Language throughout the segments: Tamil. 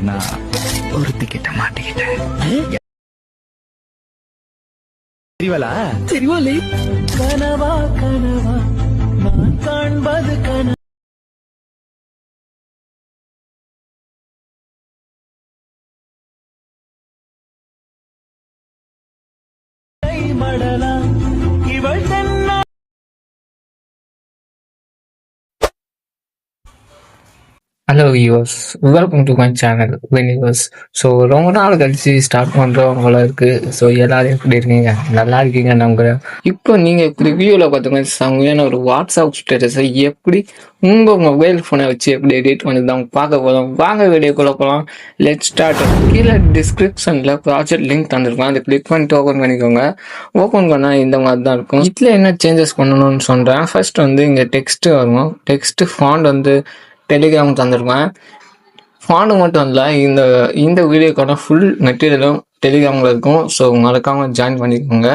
நான் ஒருத்திக்கிட்ட மாட்டிக்கிட்டேன். தெரிவலா தெரிவலை கனவா கனவா நான் காண்பது கனவா. மடலா இவள் தென்னா. Hello viewers, welcome to my channel viewers. So ரொம்ப நாள் கழிச்சு ஸ்டார்ட் பண்ணுறவங்கள இருக்குது. ஸோ எல்லாரும் எப்படி இருக்கீங்க? நல்லா இருக்கீங்க நம்புகிறேன். இப்போ நீங்கள் இப்படி வீடியோவில் பார்த்தீங்கன்னா செம்மையான ஒரு வாட்ஸ்அப் ஸ்டேட்டஸை எப்படி உங்கள் மொபைல் ஃபோனை வச்சு எப்படி எடிட் பண்ணி தான் பார்க்க போகிறோம். வாங்க வீடியோக்குள்ளே போகலாம். Let start. கீழே டிஸ்கிரிப்ஷனில் ப்ராஜெக்ட் லிங்க் தந்துருக்கோம். அதை கிளிக் பண்ணிட்டு ஓப்பன் பண்ணிக்கோங்க. ஓப்பன் பண்ணால் இந்த மாதிரி தான் இருக்கும். இதில் என்ன சேஞ்சஸ் பண்ணணும்னு சொல்கிறேன். ஃபர்ஸ்ட் வந்து இங்கே டெக்ஸ்ட்டு வரும். டெக்ஸ்ட்டு ஃபாண்ட் வந்து டெலிகிராம் தந்துருவேன். ஃபாண்டு மட்டும் இல்லை, இந்த வீடியோக்கான ஃபுல் மெட்டீரியலும் டெலிகிராமில் இருக்கும். ஸோ மறக்காமல் ஜாயின் பண்ணிக்கோங்க,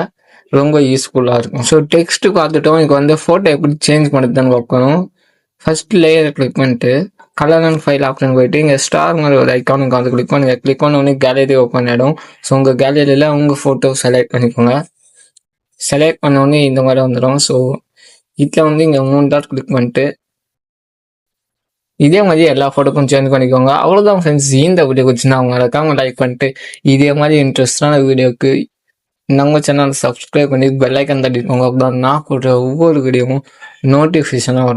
ரொம்ப யூஸ்ஃபுல்லாக இருக்கும். ஸோ டெக்ஸ்ட்டு பார்த்துட்டோம். இப்போ வந்து ஃபோட்டோ எப்படி சேஞ்ச் பண்ணுறதுன்னு பார்க்கணும். ஃபர்ஸ்ட் லேயரை கிளிக் பண்ணிட்டு கலர் அண்ட் ஃபைல் ஆப்ஷன் போயிட்டு இங்கே ஸ்டார் மாதிரி ஒரு ஐக்கானுக்கு வந்து கிளிக் பண்ணுங்க. கிளிக் பண்ணோடனே கேலரி ஓப்பன் ஆகிடும். ஸோ உங்கள் கேலரியில் உங்கள் ஃபோட்டோ செலக்ட் பண்ணிக்கோங்க. செலக்ட் பண்ணோடனே இந்த மாதிரி வந்துடும். ஸோ இதில் வந்து இங்கே 3 டாட் கிளிக் பண்ணிட்டு இதே மாதிரி எல்லா ஃபோட்டோக்கும் சேஞ்ச் பண்ணிக்கோங்க. அவ்வளோதான் ஃப்ரெண்ட்ஸ். இந்த வீடியோ வச்சுன்னா அவங்க மறக்காம லைக் பண்ணிட்டு இதே மாதிரி இன்ட்ரெஸ்டான வீடியோக்கு நம்ம சேனல் சப்ஸ்கிரைப் பண்ணி பெல் ஐக்கன் தட்டிக்கோங்க. அப்போ தான் நான் போடுற ஒவ்வொரு வீடியோவும் நோட்டிஃபிகேஷனாக வரும்.